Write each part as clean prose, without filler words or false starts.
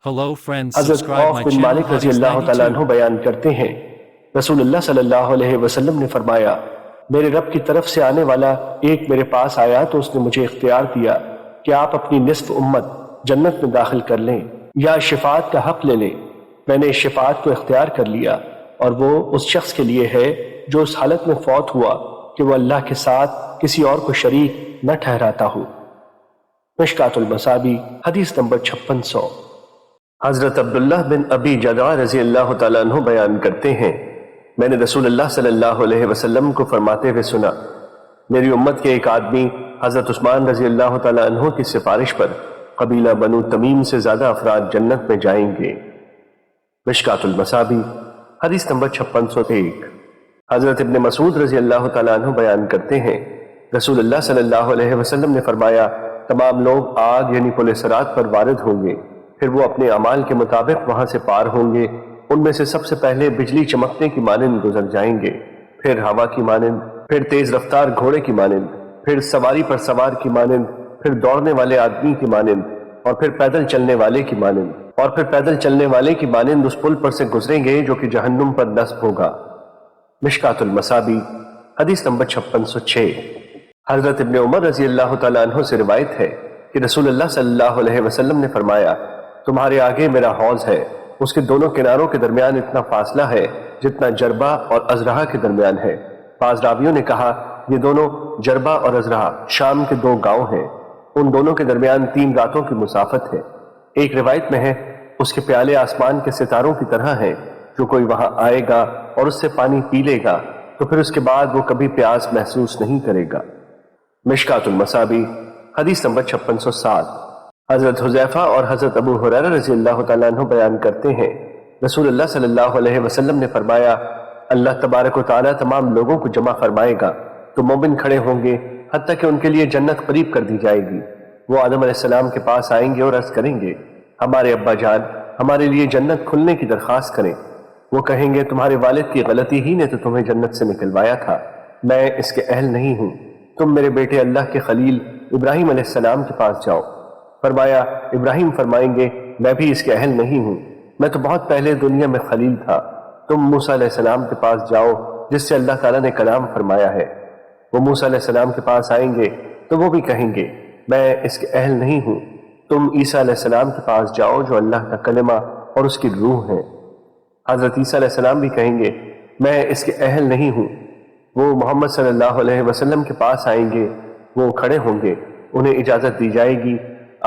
Hello friends, حضرت subscribe خوف my bin channel مالک رضی Hadith اللہ تعالیٰ 92. عنہ بیان کرتے ہیں، رسول اللہ صلی اللہ علیہ وسلم نے فرمایا، میرے رب کی طرف سے آنے والا ایک میرے پاس آیا تو اس نے مجھے اختیار دیا کہ آپ اپنی نصف امت جنت میں داخل کر لیں یا شفاعت کا حق لے لیں۔ میں نے اس شفاعت کو اختیار کر لیا اور وہ اس شخص کے لیے ہے جو اس حالت میں فوت ہوا کہ وہ اللہ کے ساتھ کسی اور کو شریک نہ ٹھہراتا ہو۔ مشکات المصابی حدیث نمبر 5600۔ حضرت عبداللہ بن ابی جدع رضی اللہ تعالیٰ عنہ بیان کرتے ہیں، میں نے رسول اللہ صلی اللہ علیہ وسلم کو فرماتے ہوئے سنا، میری امت کے ایک آدمی حضرت عثمان رضی اللہ تعالیٰ عنہ کی سفارش پر قبیلہ بنو تمیم سے زیادہ افراد جنت میں جائیں گے۔ مشکات المصابی حدیث نمبر 5601۔ حضرت ابن مسعود رضی اللہ تعالیٰ عنہ بیان کرتے ہیں، رسول اللہ صلی اللہ علیہ وسلم نے فرمایا، تمام لوگ آگ یعنی پل صراط پر وارد ہوں گے، پھر وہ اپنے اعمال کے مطابق وہاں سے پار ہوں گے۔ ان میں سے سب سے پہلے بجلی چمکنے کی مانند گزر جائیں گے، پھر ہوا کی مانند، پھر تیز رفتار گھوڑے کی مانند، پھر سواری پر سوار کی مانند، پھر دوڑنے والے آدمی کی مانند، اور پھر پیدل چلنے والے کی مانند، اور پھر پیدل چلنے والے کی مانند اس پل پر سے گزریں گے جو کہ جہنم پر نصب ہوگا۔ مشکات المصابی حدیث نمبر 5606۔ حضرت ابن عمر رضی اللہ تعالیٰ عنہ سے روایت ہے کہ رسول اللہ صلی اللہ علیہ وسلم نے فرمایا، تمہارے آگے میرا حوض ہے، اس کے دونوں کناروں کے درمیان اتنا فاصلہ ہے جتنا جربہ اور ازرہا کے درمیان ہے۔ بعض راویوں نے کہا یہ دونوں جربہ اور ازرہا شام کے دو گاؤں ہیں، ان دونوں کے درمیان 3 راتوں کی مسافت ہے۔ ایک روایت میں ہے اس کے پیالے آسمان کے ستاروں کی طرح ہیں، جو کوئی وہاں آئے گا اور اس سے پانی پی لے گا تو پھر اس کے بعد وہ کبھی پیاس محسوس نہیں کرے گا۔ مشکات المصابی حدیث نمبر 5607۔ حضرت حذیفہ اور حضرت ابو ہریرہ رضی اللہ تعالیٰ عنہ بیان کرتے ہیں، رسول اللہ صلی اللہ علیہ وسلم نے فرمایا، اللہ تبارک و تعالیٰ تمام لوگوں کو جمع فرمائے گا تو مومن کھڑے ہوں گے حتیٰ کہ ان کے لیے جنت قریب کر دی جائے گی۔ وہ آدم علیہ السلام کے پاس آئیں گے اور عرض کریں گے، ہمارے ابا جان ہمارے لیے جنت کھلنے کی درخواست کریں۔ وہ کہیں گے، تمہارے والد کی غلطی ہی نے تو تمہیں جنت سے نکلوایا تھا، میں اس کے اہل نہیں ہوں، تم میرے بیٹے اللہ کے خلیل ابراہیم علیہ السلام کے پاس جاؤ۔ فرمایا، ابراہیم فرمائیں گے، میں بھی اس کے اہل نہیں ہوں، میں تو بہت پہلے دنیا میں خلیل تھا، تم موسیٰ علیہ السلام کے پاس جاؤ جس سے اللہ تعالیٰ نے کلام فرمایا ہے۔ وہ موسیٰ علیہ السلام کے پاس آئیں گے تو وہ بھی کہیں گے، میں اس کے اہل نہیں ہوں، تم عیسیٰ علیہ السلام کے پاس جاؤ جو اللہ کا کلمہ اور اس کی روح ہے۔ حضرت عیسیٰ علیہ السلام بھی کہیں گے، میں اس کے اہل نہیں ہوں۔ وہ محمد صلی اللہ علیہ وسلم کے پاس آئیں گے، وہ کھڑے ہوں گے، انہیں اجازت دی جائے گی،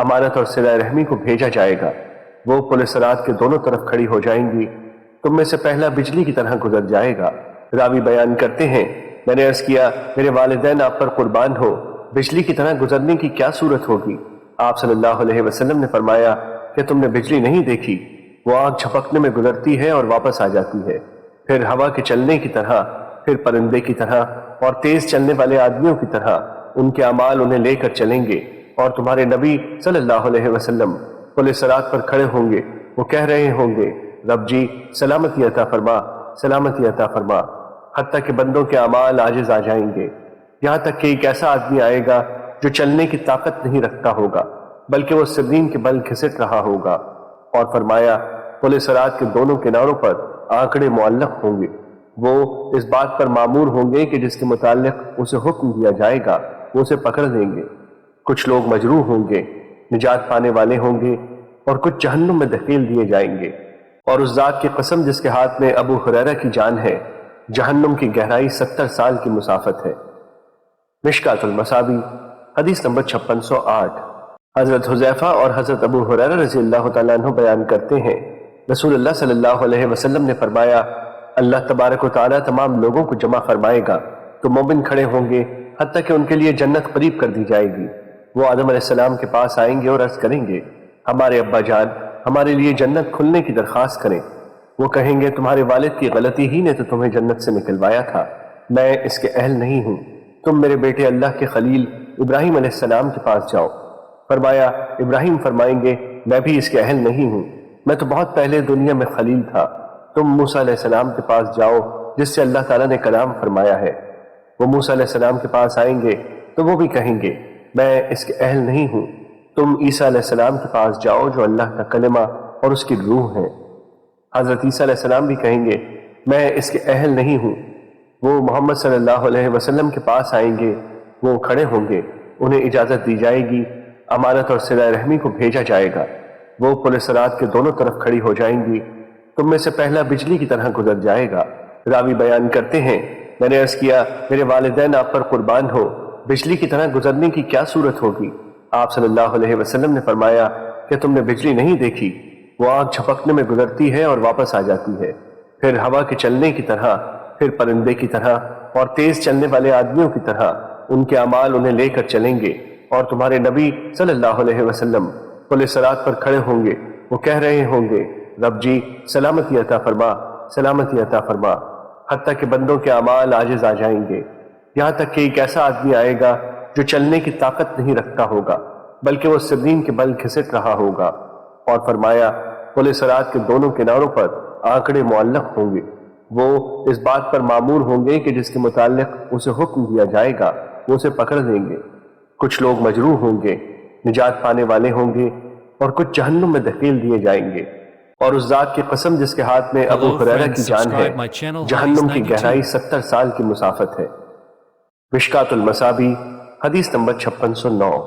امانت اور صلہ رحمی کو بھیجا جائے گا۔ وہ پل صراط کے دونوں طرف کھڑی ہو جائیں گی، تم میں سے پہلا بجلی کی طرح گزر جائے گا۔ راوی بیان کرتے ہیں، میں نے عرض کیا، میرے والدین آپ پر قربان ہو، بجلی کی طرح گزرنے کی کیا صورت ہوگی؟ آپ صلی اللہ علیہ وسلم نے فرمایا کہ تم نے بجلی نہیں دیکھی، وہ آگ جھپکنے میں گزرتی ہے اور واپس آ جاتی ہے، پھر ہوا کے چلنے کی طرح، پھر پرندے کی طرح اور تیز چلنے والے آدمیوں کی طرح ان کے اعمال انہیں لے کر چلیں گے، اور تمہارے نبی صلی اللہ علیہ وسلم پل صراط پر کھڑے ہوں گے، وہ کہہ رہے ہوں گے، رب جی سلامتی عطا فرما، سلامتی عطا فرما، حتیٰ کہ بندوں کے اعمال عاجز آ جائیں گے، یہاں تک کہ ایک ایسا آدمی آئے گا جو چلنے کی طاقت نہیں رکھتا ہوگا بلکہ وہ سرین کے بل گھسٹ رہا ہوگا۔ اور فرمایا، پل صراط کے دونوں کناروں پر آنکڑے معلق ہوں گے، وہ اس بات پر مامور ہوں گے کہ جس کے متعلق اسے حکم دیا جائے گا وہ اسے پکڑ لیں گے۔ کچھ لوگ مجروح ہوں گے، نجات پانے والے ہوں گے، اور کچھ جہنم میں دھکیل دیے جائیں گے۔ اور اس ذات کی قسم جس کے ہاتھ میں ابو ہریرہ کی جان ہے، جہنم کی گہرائی 70 سال کی مسافت ہے۔ مشکات المصابی حدیث نمبر 5608۔ حضرت حذیفہ اور حضرت ابو ہریرہ رضی اللہ تعالیٰ عنہ بیان کرتے ہیں، رسول اللہ صلی اللہ علیہ وسلم نے فرمایا، اللہ تبارک و تعالیٰ تمام لوگوں کو جمع فرمائے گا تو مومن کھڑے ہوں گے حتیٰ کہ ان کے لیے جنت قریب کر دی جائے گی۔ وہ آدم علیہ السلام کے پاس آئیں گے اور عرض کریں گے، ہمارے ابا جان ہمارے لیے جنت کھلنے کی درخواست کریں۔ وہ کہیں گے، تمہارے والد کی غلطی ہی نے تو تمہیں جنت سے نکلوایا تھا، میں اس کے اہل نہیں ہوں، تم میرے بیٹے اللہ کے خلیل ابراہیم علیہ السلام کے پاس جاؤ۔ فرمایا، ابراہیم فرمائیں گے، میں بھی اس کے اہل نہیں ہوں، میں تو بہت پہلے دنیا میں خلیل تھا، تم موسیٰ علیہ السلام کے پاس جاؤ جس سے اللہ تعالیٰ نے کلام فرمایا ہے۔ وہ موسیٰ علیہ السلام کے پاس آئیں گے تو وہ بھی کہیں گے، میں اس کے اہل نہیں ہوں، تم عیسیٰ علیہ السلام کے پاس جاؤ جو اللہ کا کلمہ اور اس کی روح ہیں۔ حضرت عیسیٰ علیہ السلام بھی کہیں گے میں اس کے اہل نہیں ہوں۔ وہ محمد صلی اللہ علیہ وسلم کے پاس آئیں گے، وہ کھڑے ہوں گے، انہیں اجازت دی جائے گی، امانت اور صلہ رحمی کو بھیجا جائے گا۔ وہ پل صراط کے دونوں طرف کھڑی ہو جائیں گی، تم میں سے پہلا بجلی کی طرح گزر جائے گا۔ راوی بیان کرتے ہیں میں نے عرض کیا میرے والدین آپ پر قربان ہو، بجلی کی طرح گزرنے کی کیا صورت ہوگی؟ آپ صلی اللہ علیہ وسلم نے فرمایا کہ تم نے بجلی نہیں دیکھی؟ وہ آگ جھپکنے میں گزرتی ہے اور واپس آ جاتی ہے، پھر ہوا کے چلنے کی طرح، پھر پرندے کی طرح اور تیز چلنے والے آدمیوں کی طرح ان کے اعمال انہیں لے کر چلیں گے، اور تمہارے نبی صلی اللہ علیہ وسلم پل صراط پر کھڑے ہوں گے، وہ کہہ رہے ہوں گے رب جی سلامتی عطا فرما، سلامتی عطا فرما، حتیٰ کہ بندوں کے اعمال عاجز آ جائیں گے، یہاں تک کہ ایک ایسا آدمی آئے گا جو چلنے کی طاقت نہیں رکھتا ہوگا بلکہ وہ سرین کے بل گھسٹ رہا ہوگا۔ اور فرمایا پل صراط کے دونوں کناروں پر آنکڑے معلق ہوں گے، وہ اس بات پر مامور ہوں گے کہ جس کے متعلق اسے حکم دیا جائے گا وہ اسے پکڑ لیں گے۔ کچھ لوگ مجروح ہوں گے، نجات پانے والے ہوں گے، اور کچھ جہنم میں دھکیل دیے جائیں گے۔ اور اس ذات کی قسم جس کے ہاتھ میں ابو ہریرہ کی جان ہے، جہنم کی گہرائی 70 سال کی مسافت ہے۔ مشکات المصابی حدیث نمبر 5609۔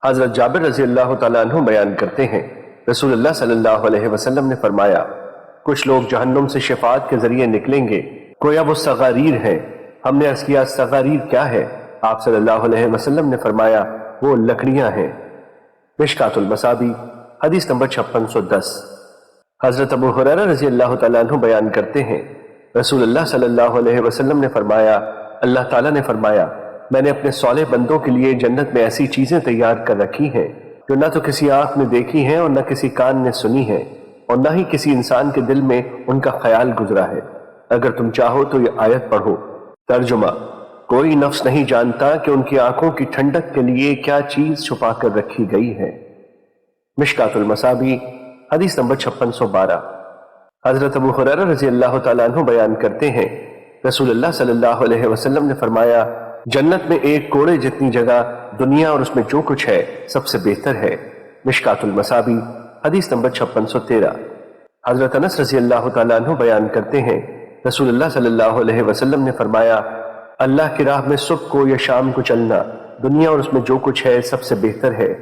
حضرت جابر رضی اللہ تعالیٰ عنہ بیان کرتے ہیں رسول اللہ صلی اللہ علیہ وسلم نے فرمایا کچھ لوگ جہنم سے شفاعت کے ذریعے نکلیں گے، گویا وہ صغاریر ہیں۔ ہم نے عرض کیا صغاریر کیا ہے؟ آپ صلی اللہ علیہ وسلم نے فرمایا وہ لکڑیاں ہیں۔ مشکات المصابی حدیث نمبر 5610۔ حضرت ابو ہریرہ رضی اللہ تعالیٰ عنہ بیان کرتے ہیں رسول اللہ صلی اللہ علیہ وسلم نے فرمایا اللہ تعالیٰ نے فرمایا میں نے اپنے صالح بندوں کے لیے جنت میں ایسی چیزیں تیار کر رکھی ہیں جو نہ تو کسی آنکھ نے دیکھی ہیں اور نہ کسی کان نے سنی ہیں اور نہ ہی کسی انسان کے دل میں ان کا خیال گزرا ہے۔ اگر تم چاہو تو یہ آیت پڑھو۔ ترجمہ کوئی نفس نہیں جانتا کہ ان کی آنکھوں کی ٹھنڈک کے لیے کیا چیز چھپا کر رکھی گئی ہے۔ مشکات المصابی حدیث نمبر 5612۔ حضرت ابو ہریرہ رضی اللہ تعالیٰ عنہ بیان کرتے ہیں رسول اللہ صلی اللہ علیہ وسلم نے فرمایا جنت میں ایک کوڑے جتنی جگہ دنیا اور اس میں جو کچھ ہے سب سے بہتر ہے۔ مشکات المصابی حدیث نمبر 5613۔ حضرت انس رضی اللہ تعالیٰ عنہ بیان کرتے ہیں رسول اللہ صلی اللہ علیہ وسلم نے فرمایا اللہ کی راہ میں صبح کو یا شام کو چلنا دنیا اور اس میں جو کچھ ہے سب سے بہتر ہے۔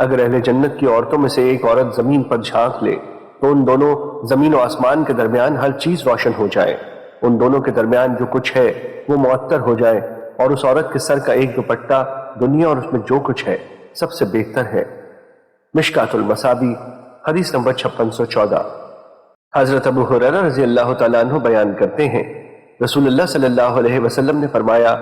اگر اہل جنت کی عورتوں میں سے ایک عورت زمین پر جھانک لے تو ان دونوں زمین و آسمان کے درمیان ہر چیز روشن ہو جائے، ان دونوں کے درمیان جو کچھ ہے وہ معطر ہو جائے، اور اس عورت کے سر کا ایک دوپٹہ دنیا اور اس میں جو کچھ ہے سب سے بہتر ہے۔ مشکات المصابی حدیث نمبر 5614۔ حضرت ابو ہریرہ رضی اللہ تعالیٰ عنہ بیان کرتے ہیں رسول اللہ صلی اللہ علیہ وسلم نے فرمایا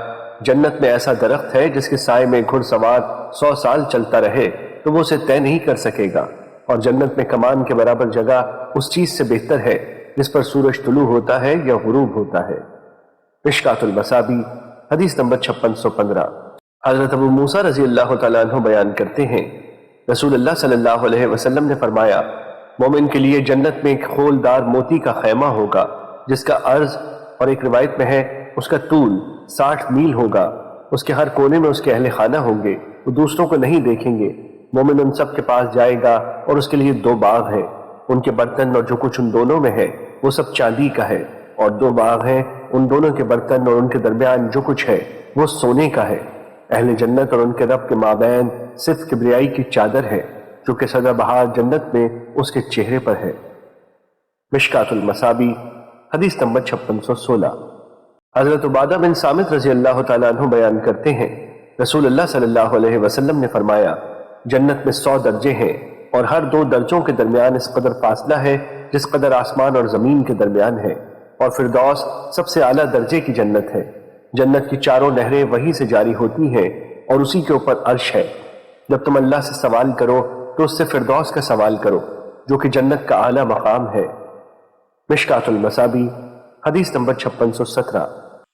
جنت میں ایسا درخت ہے جس کے سائے میں گھڑ سوار 100 سال چلتا رہے تو وہ اسے طے نہیں کر سکے گا، اور جنت میں کمان کے برابر جگہ اس چیز سے بہتر ہے جس پر سورج طلوع ہوتا ہے یا غروب ہوتا ہے۔ مشکات المصابی حدیث نمبر 5615۔ حضرت ابو موسیٰ رضی اللہ تعالیٰ عنہ بیان کرتے ہیں رسول اللہ صلی اللہ علیہ وسلم نے فرمایا مومن کے لیے جنت میں ایک خولدار موتی کا خیمہ ہوگا جس کا عرض اور ایک روایت میں ہے اس کا طول 60 میل ہوگا، اس کے ہر کونے میں اس کے اہل خانہ ہوں گے، وہ دوسروں کو نہیں دیکھیں گے، مومن ان سب کے پاس جائے گا اور اس کے لیے 2 باغ ہیں، ان کے برتن اور جو کچھ ان دونوں میں ہے وہ سب چاندی کا ہے، اور 2 باغ ہیں ان دونوں کے برتن اور ان کے درمیان جو کچھ ہے وہ سونے کا ہے۔ اہل جنت اور ان کے رب کے مابین صرف کبریائی کی چادر ہے جو کہ سدا بہار جنت میں اس کے چہرے پر ہے۔ مشکات المصابی حدیث نمبر 5616۔ حضرت عبادہ بن صامت رضی اللہ تعالیٰ عنہ بیان کرتے ہیں رسول اللہ صلی اللہ علیہ وسلم نے فرمایا جنت میں 100 درجے ہیں اور ہر 2 درجوں کے درمیان اس قدر فاصلہ ہے جس قدر آسمان اور زمین کے درمیان ہے، اور فردوس سب سے اعلیٰ درجے کی جنت ہے۔ جنت کی چاروں نہریں وہی سے جاری ہوتی ہیں اور اسی کے اوپر عرش ہے۔ جب تم اللہ سے سوال کرو تو اس سے فردوس کا سوال کرو جو کہ جنت کا اعلیٰ مقام ہے۔ مشکات المصابی حدیث نمبر 5617۔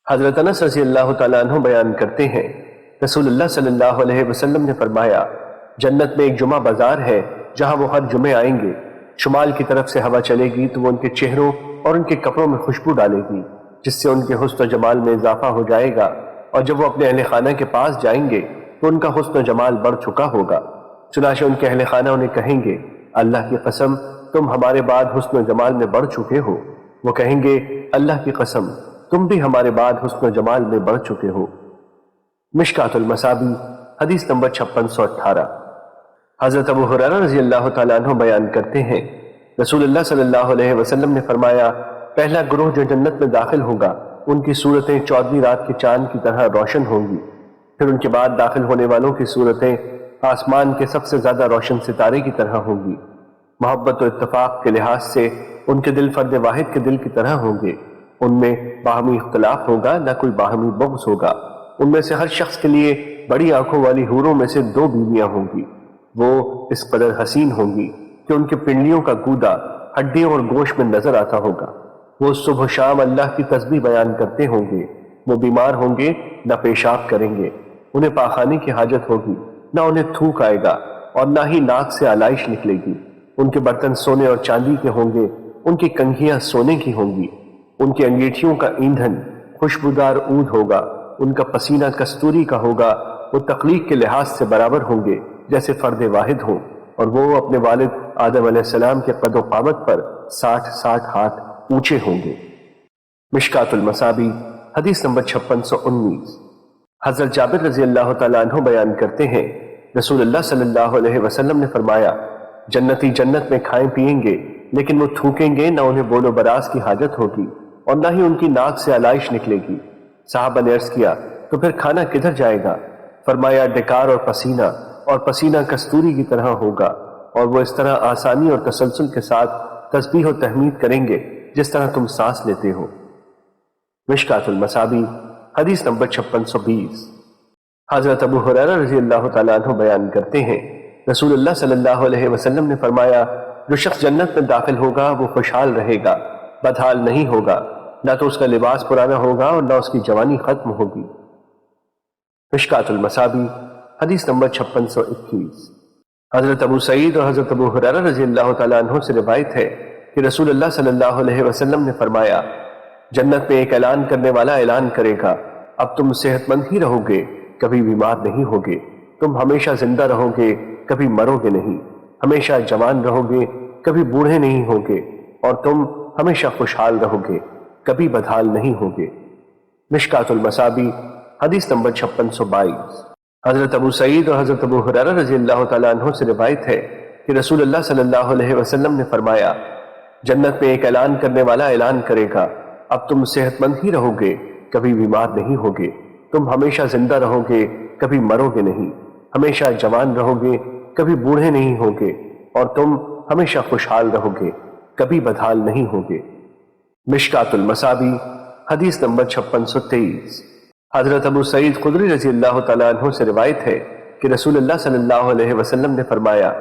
حضرت انس رضی اللہ تعالیٰ عنہ بیان کرتے ہیں رسول اللہ صلی اللہ علیہ وسلم نے فرمایا جنت میں ایک جمعہ بازار ہے جہاں وہ ہر جمعے آئیں گے، شمال کی طرف سے ہوا چلے گی تو وہ ان کے چہروں اور ان کے کپڑوں میں خوشبو ڈالے گی جس سے ان کے حسن و جمال میں اضافہ ہو جائے گا، اور جب وہ اپنے اہل خانہ کے پاس جائیں گے تو ان کا حسن و جمال بڑھ چکا ہوگا، چنانچہ ان کے اہل خانہ انہیں کہیں گے اللہ کی قسم تم ہمارے بعد حسن و جمال میں بڑھ چکے ہو۔ وہ کہیں گے اللہ کی قسم تم بھی ہمارے بعد حسن و جمال میں بڑھ چکے ہو۔ مشکات المصابی حدیث نمبر 5618۔ حضرت ابو ہریرہ رضی اللہ تعالیٰ عنہ بیان کرتے ہیں رسول اللہ صلی اللہ علیہ وسلم نے فرمایا پہلا گروہ جو جنت میں داخل ہوگا ان کی صورتیں 14ویں رات کے چاند کی طرح روشن ہوں گی، پھر ان کے بعد داخل ہونے والوں کی صورتیں آسمان کے سب سے زیادہ روشن ستارے کی طرح ہوں گی۔ محبت و اتفاق کے لحاظ سے ان کے دل فرد واحد کے دل کی طرح ہوں گے، ان میں باہمی اختلاف ہوگا نہ کوئی باہمی بغض ہوگا۔ ان میں سے ہر شخص کے لیے بڑی آنکھوں والی حوروں میں سے 2 بیویاں ہوں گی، وہ اس قدر حسین ہوں گی کہ ان کے پنڈلیوں کا گودا ہڈیوں اور گوشت میں نظر آتا ہوگا۔ وہ صبح و شام اللہ کی تسبیح بیان کرتے ہوں گے، وہ بیمار ہوں گے نہ پیشاب کریں گے، انہیں پاخانے کی حاجت ہوگی نہ انہیں تھوک آئے گا اور نہ ہی ناک سے آلائش نکلے گی۔ ان کے برتن سونے اور چاندی کے ہوں گے، ان کی کنگھیاں سونے کی ہوں گی، ان کی انگیٹھیوں کا ایندھن خوشبودار عود ہوگا، ان کا پسینہ کستوری کا ہوگا، وہ تخلیق کے لحاظ سے برابر ہوں گے جیسے فرد واحد ہوں، اور وہ اپنے والد آدم علیہ السلام کے قد و قامت پر 60 ہاتھ اونچے ہوں گے۔ مشکات المصابی حدیث نمبر 5619۔ حضرت جابر رضی اللہ تعالیٰ عنہ بیان کرتے ہیں رسول اللہ صلی اللہ علیہ وسلم نے فرمایا جنتی جنت میں کھائیں پیئیں گے لیکن وہ تھوکیں گے نہ انہیں بول و براز کی حاجت ہوگی اور نہ ہی ان کی ناک سے آلائش نکلے گی۔ صحابہ نے عرض کیا تو پھر کھانا کدھر جائے گا؟ فرمایا ڈکار اور پسینہ کستوری کی طرح ہوگا، اور وہ اس طرح آسانی اور تسلسل کے ساتھ تسبیح و تحمید کریں گے جس طرح تم سانس لیتے ہو۔ مشکات المصابی حدیث نمبر 5620۔ حضرت ابو ہریرہ رضی اللہ تعالیٰ عنہ بیان کرتے ہیں رسول اللہ صلی اللہ علیہ وسلم نے فرمایا جو شخص جنت میں داخل ہوگا وہ خوشحال رہے گا، بدحال نہیں ہوگا، نہ تو اس کا لباس پرانا ہوگا اور نہ اس کی جوانی ختم ہوگی۔ مشکات المصابی حدیث نمبر 5621۔ حضرت ابو سعید اور حضرت ابو ہریرہ رضی اللہ تعالیٰ عنہ سے روایت ہے کہ رسول اللہ صلی اللہ علیہ وسلم نے فرمایا جنت میں ایک اعلان کرنے والا اعلان کرے گا اب تم صحت مند ہی رہو گے، کبھی بیمار نہیں ہوگے، تم ہمیشہ زندہ رہو گے، کبھی مرو گے نہیں، ہمیشہ جوان رہو گے، کبھی بوڑھے نہیں ہوگے، اور تم ہمیشہ خوشحال رہو گے، کبھی بدحال نہیں ہوگے۔ مشکات المصابی حدیث نمبر 5622۔ حضرت ابو سعید اور حضرت ابو ہریرہ رضی اللہ تعالیٰ عنہ سے روایت ہے کہ رسول اللہ صلی اللہ علیہ وسلم نے فرمایا جنت میں ایک اعلان کرنے والا اعلان کرے گا اب تم صحت مند ہی رہو گے، کبھی بیمار نہیں ہوگے، تم ہمیشہ زندہ رہو گے، کبھی مرو گے نہیں، ہمیشہ جوان رہو گے، کبھی بوڑھے نہیں ہوگے، اور تم ہمیشہ خوشحال رہو گے، کبھی بدحال نہیں ہوگے۔ مشکات المصابی حدیث نمبر 5623۔ حضرت ابو سعید خدری رضی اللہ تعالیٰ عنہ سے روایت ہے کہ رسول اللہ صلی اللہ علیہ وسلم نے فرمایا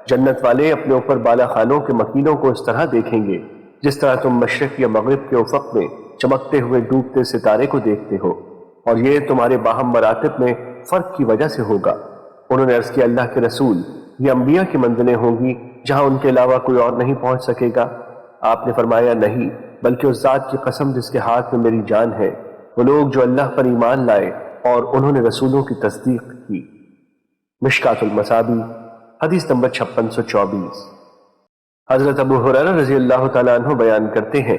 جنت والے اپنے اوپر بالا خانوں کے مکینوں کو اس طرح دیکھیں گے جس طرح تم مشرق یا مغرب کے افق میں چمکتے ہوئے ڈوبتے ستارے کو دیکھتے ہو، اور یہ تمہارے باہم مراتب میں فرق کی وجہ سے ہوگا۔ انہوں نے عرض کیا اللہ کے رسول یہ انبیاء کی منزلیں ہوں گی جہاں ان کے علاوہ کوئی اور نہیں پہنچ سکے گا؟ آپ نے فرمایا نہیں، بلکہ اس ذات کی قسم جس کے ہاتھ میں میری جان ہے، وہ لوگ جو اللہ پر ایمان لائے اور انہوں نے رسولوں کی تصدیق کی۔ مشکات المصابی حدیث نمبر 5624۔ حضرت ابو ہریرہ رضی اللہ تعالیٰ عنہ بیان کرتے ہیں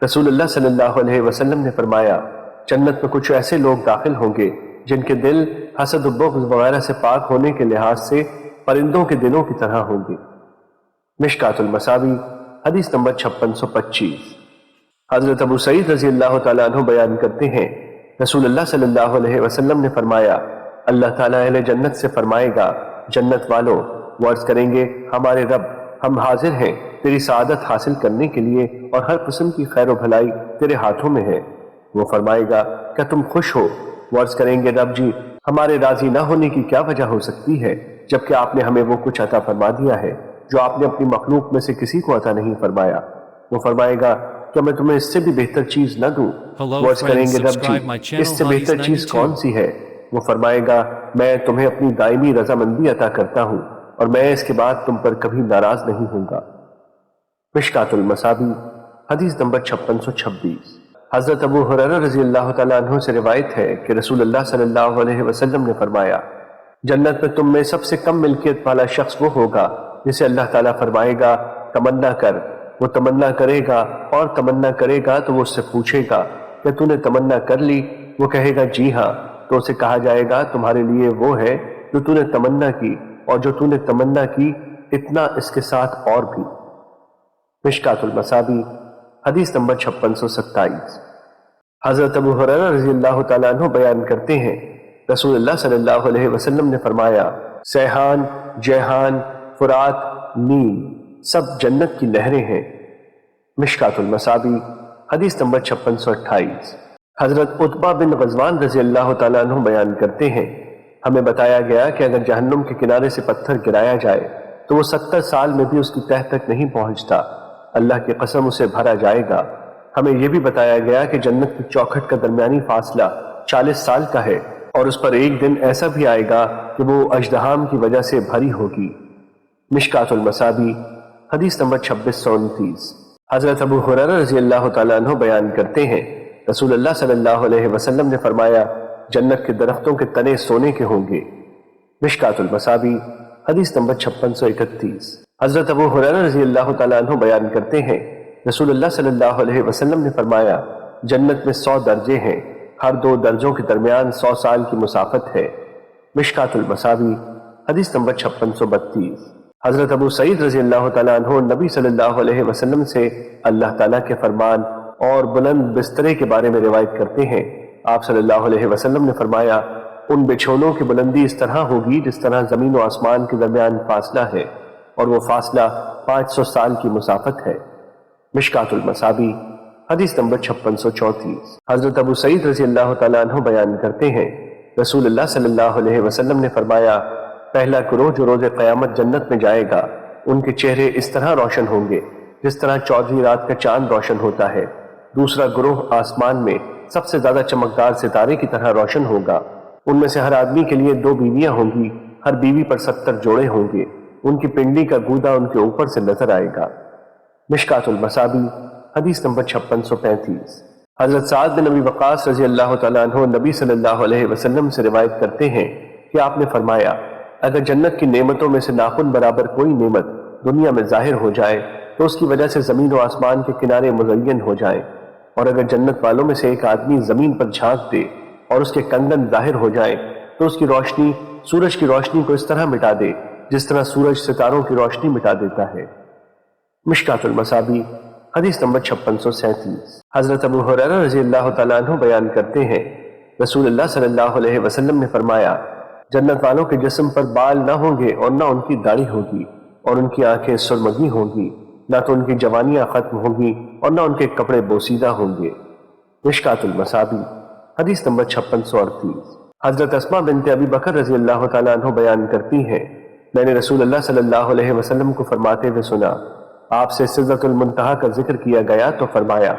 رسول اللہ صلی اللہ علیہ وسلم نے فرمایا جنت میں کچھ ایسے لوگ داخل ہوں گے جن کے دل حسد و بغض وغیرہ سے پاک ہونے کے لحاظ سے پرندوں کے دلوں کی طرح ہوں گے۔ مشکات المصابی حدیث نمبر 5625۔ حضرت ابو سعید رضی اللہ تعالیٰ عنہ بیان کرتے ہیں رسول اللہ صلی اللہ علیہ وسلم نے فرمایا اللہ تعالیٰ اہل جنت سے فرمائے گا جنت والوں، وہ عرض کریں گے ہمارے رب ہم حاضر ہیں تیری سعادت حاصل کرنے کے لیے اور ہر قسم کی خیر و بھلائی تیرے ہاتھوں میں ہے۔ وہ فرمائے گا کیا تم خوش ہو؟ وہ عرض کریں گے رب جی ہمارے راضی نہ ہونے کی کیا وجہ ہو سکتی ہے جبکہ آپ نے ہمیں وہ کچھ عطا فرما دیا ہے جو آپ نے اپنی مخلوق میں سے کسی کو عطا نہیں فرمایا۔ وہ فرمائے گا کیا میں تمہیں اس سے بھی بہتر چیز نہ دوں؟ وہ عرض کریں گے رب جی اس سے بہتر چیز کون سی ہے؟ وہ فرمائے گا میں تمہیں اپنی دائمی رضامندی عطا کرتا ہوں اور میں اس کے بعد تم پر کبھی ناراض نہیں ہوں گا۔ مشکات المصابی حدیث نمبر 5626۔ حضرت ابو ہریرہ رضی اللہ تعالیٰ عنہ سے روایت ہے کہ رسول اللہ صلی اللہ علیہ وسلم نے فرمایا جنت میں تم میں سب سے کم ملکیت والا شخص وہ ہوگا جسے اللہ تعالیٰ فرمائے گا تمنا کر۔ وہ تمنا کرے گا اور تمنا کرے گا تو وہ اس سے پوچھے گا کہ تو نے تمنا کر لی؟ وہ کہے گا جی ہاں، تو اسے کہا جائے گا تمہارے لیے وہ ہے جو تو نے تمنا کی، اور جو تو نے تمنا کی اتنا اس کے ساتھ اور بھی۔ مشکات المصابیح حدیث نمبر 5627۔ حضرت ابو ہریرہ رضی اللہ تعالیٰ عنہ بیان کرتے ہیں رسول اللہ صلی اللہ علیہ وسلم نے فرمایا، سیحان، جیحان، فرات، نیل سب جنت کی نہریں ہیں۔ مشکات المصابیح حدیث نمبر 5628۔ حضرت عتبہ بن غزوان رضی اللہ تعالیٰ عنہ بیان کرتے ہیں، ہمیں بتایا گیا کہ اگر جہنم کے کنارے سے پتھر گرایا جائے تو وہ 70 سال میں بھی اس کی تہہ تک نہیں پہنچتا، اللہ کی قسم اسے بھرا جائے گا۔ ہمیں یہ بھی بتایا گیا کہ جنت کی چوکھٹ کا درمیانی فاصلہ 40 سال کا ہے، اور اس پر ایک دن ایسا بھی آئے گا کہ وہ اژدہام کی وجہ سے بھری ہوگی۔ مشکات المصابیح حدیث نمبر 2629۔ حضرت ابو ہریرہ رضی اللہ تعالیٰ عنہ بیان کرتے ہیں رسول اللہ صلی اللہ علیہ وسلم نے فرمایا، جنت کے درختوں کے تنے سونے کے ہوں گے۔ مشکات المصابیح حدیث نمبر 5631۔ حضرت ابو ہریرہ رضی اللہ تعالیٰ عنہ بیان کرتے ہیں رسول اللہ صلی اللہ علیہ وسلم نے فرمایا، جنت میں 100 درجے ہیں، ہر 2 درجوں کے درمیان 100 سال کی مسافت ہے۔ مشکات المصابیح حدیث نمبر 5632۔ حضرت ابو سعید رضی اللہ تعالیٰ عنہ نبی صلی اللہ علیہ وسلم سے اللہ تعالیٰ کے فرمان اور بلند بسترے کے بارے میں روایت کرتے ہیں، آپ صلی اللہ علیہ وسلم نے فرمایا، ان بچھونوں کی بلندی اس طرح ہوگی جس طرح زمین و آسمان کے درمیان فاصلہ ہے، اور وہ فاصلہ 500 سال کی مسافت ہے۔ مشکات المصابیح حدیث نمبر 5634۔ حضرت ابو سعید رضی اللہ تعالیٰ عنہ بیان کرتے ہیں رسول اللہ صلی اللہ علیہ وسلم نے فرمایا، پہلا گروہ جو روز قیامت جنت میں جائے گا، ان کے چہرے اس طرح روشن ہوں گے جس طرح چودھویں رات کا چاند روشن ہوتا ہے۔ دوسرا گروہ آسمان میں سب سے زیادہ چمکدار ستارے کی طرح روشن ہوگا، ان میں سے ہر آدمی کے لیے 2 بیویاں ہوں گی، ہر بیوی پر 70 جوڑے ہوں گے، ان کی پنڈلی کا گودا ان کے اوپر سے نظر آئے گا۔ مشکات المصابیح حدیث نمبر 5635۔ حضرت سعد بن ابی وقاص رضی اللہ تعالیٰ عنہ نبی صلی اللہ علیہ وسلم سے روایت کرتے ہیں کہ آپ نے فرمایا، اگر جنت کی نعمتوں میں سے ناخن برابر کوئی نعمت دنیا میں ظاہر ہو جائے تو اس کی وجہ سے زمین و آسمان کے کنارے مزین ہو جائیں، اور اگر جنت والوں میں سے ایک آدمی زمین پر جھانک دے اور اس کے کنگن ظاہر ہو جائیں تو اس کی روشنی سورج کی روشنی کو اس طرح مٹا دے جس طرح سورج ستاروں کی روشنی مٹا دیتا ہے۔ مشکات المصابیح حدیث نمبر 5637۔ حضرت ابو ہریرہ رضی اللہ تعالیٰ عنہ بیان کرتے ہیں رسول اللہ صلی اللہ علیہ وسلم نے فرمایا، جنت والوں کے جسم پر بال نہ ہوں گے اور نہ ان کی داڑھی ہوگی، اور ان کی آنکھیں سرمگی ہوں گی، نہ تو ان کی جوانیاں ختم ہوں گی اور نہ ان کے کپڑے بوسیدہ ہوں گے۔ مشکات المصابیح حدیث نمبر 5638۔ حضرت اسماء بنت ابی بکر رضی اللہ تعالیٰ عنہ بیان کرتی ہیں، میں نے رسول اللہ صلی اللہ علیہ وسلم کو فرماتے ہوئے سنا، آپ سے سدرۃ المنتہا کا ذکر کیا گیا تو فرمایا،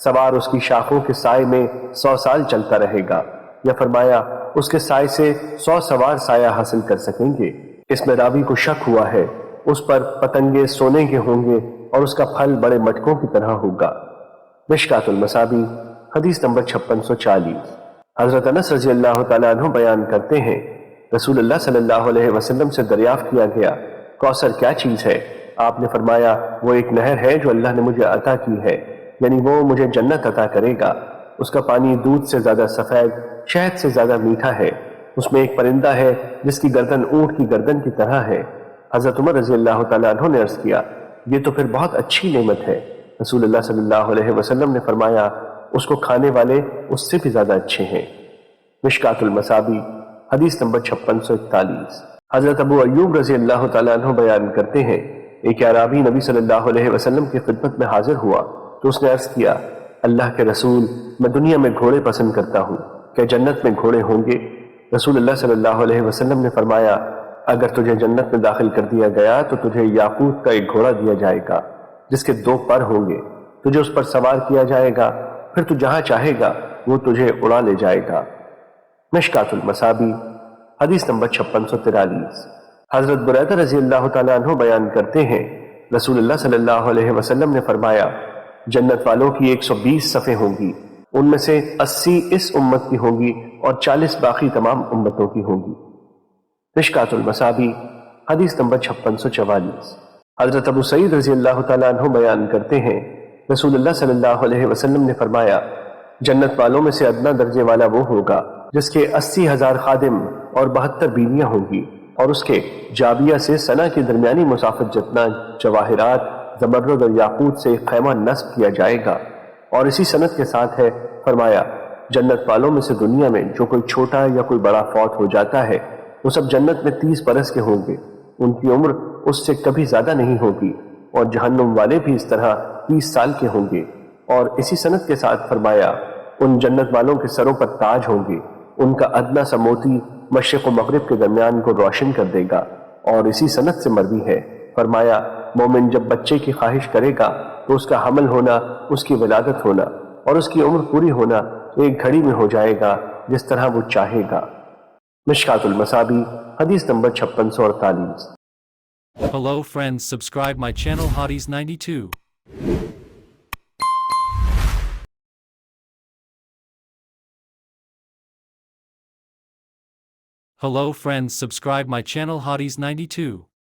سوار اس کی شاخوں کے سائے میں 100 سال چلتا رہے گا، یا فرمایا اس کے سائے سے 100 سوار سایہ حاصل کر سکیں گے۔ اس میں راوی کو شک ہوا ہے، اس پر پتنگے سونے کے ہوں گے اور اس کا پھل بڑے مٹکوں کی طرح ہوگا۔ مشکات المصابیح حدیث نمبر 5640۔ حضرت انس رضی اللہ تعالیٰ عنہ بیان کرتے ہیں، رسول اللہ صلی اللہ علیہ وسلم سے دریافت کیا گیا، کوثر کیا چیز ہے؟ آپ نے فرمایا، وہ ایک نہر ہے جو اللہ نے مجھے عطا کی ہے، یعنی وہ مجھے جنت عطا کرے گا، اس کا پانی دودھ سے زیادہ سفید، شہد سے زیادہ میٹھا ہے، اس میں ایک پرندہ ہے جس کی گردن اونٹ کی گردن کی طرح ہے۔ حضرت عمر رضی اللہ تعالیٰ عنہ نے عرض کیا، یہ تو پھر بہت اچھی نعمت ہے۔ رسول اللہ صلی اللہ علیہ وسلم نے فرمایا، اس کو کھانے والے اس سے بھی زیادہ اچھے ہیں۔ مشکات المصابیح حدیث نمبر 5641۔ حضرت ابو ایوب رضی اللہ تعالیٰ عنہ بیان کرتے ہیں، ایک اعرابی نبی صلی اللہ علیہ وسلم کی خدمت میں حاضر ہوا تو اس نے عرض کیا، اللہ کے رسول، میں دنیا میں گھوڑے پسند کرتا ہوں، کہ جنت میں گھوڑے ہوں گے؟ رسول اللہ صلی اللہ علیہ وسلم نے فرمایا، اگر تجھے جنت میں داخل کر دیا گیا تو تجھے یاقوت کا ایک گھوڑا دیا جائے گا جس کے 2 پر ہوں گے، تجھے اس پر سوار کیا جائے گا، پھر تو جہاں چاہے گا وہ تجھے اڑا لے جائے گا۔ مشکات المصابیح حدیث نمبر 5643۔ حضرت بریدہ رضی اللہ تعالیٰ عنہ بیان کرتے ہیں، رسول اللہ صلی اللہ علیہ وسلم نے فرمایا، جنت والوں کی 120 صفیں ہوں گی، ان میں سے 80 اس امت کی ہوں گی اور 40 باقی تمام امتوں کی ہوں گی۔ مشکات المصابیح حدیث نمبر 5644۔ حضرت ابو سعید رضی اللہ تعالیٰ عنہ بیان کرتے ہیں، رسول اللہ صلی اللہ علیہ وسلم نے فرمایا، جنت والوں میں سے ادنا درجے والا وہ ہوگا جس کے 80,000 خادم اور 72 بیویاں ہوں گی، اور اس کے جابیہ سے سنا کی درمیانی مسافت جتنا جواہرات، زمرد اور یاقوت سے ایک خیمہ نصب کیا جائے گا۔ اور اسی سند کے ساتھ ہے، فرمایا، جنت والوں میں سے دنیا میں جو کوئی چھوٹا یا کوئی بڑا فوت ہو جاتا ہے وہ سب جنت میں 30 برس کے ہوں گے، ان کی عمر اس سے کبھی زیادہ نہیں ہوگی، اور جہنم والے بھی اس طرح 30 سال کے ہوں گے۔ اور اسی سند کے ساتھ فرمایا، ان جنت والوں کے سروں پر تاج ہوں گے، ان کا ادنا سا موتی مشرق و مغرب کے درمیان کو روشن کر دے گا۔ اور اسی سند سے مروی ہے، فرمایا، مومن جب بچے کی خواہش کرے گا تو اس کا حمل ہونا، اس کی ولادت ہونا اور اس کی عمر پوری ہونا ایک گھڑی میں ہو جائے گا جس طرح وہ چاہے گا۔ مشکات المصابی حدیث number 5648۔ Hello friends, subscribe my channel Hotties 92. Hello friends, subscribe my channel Hotties 92.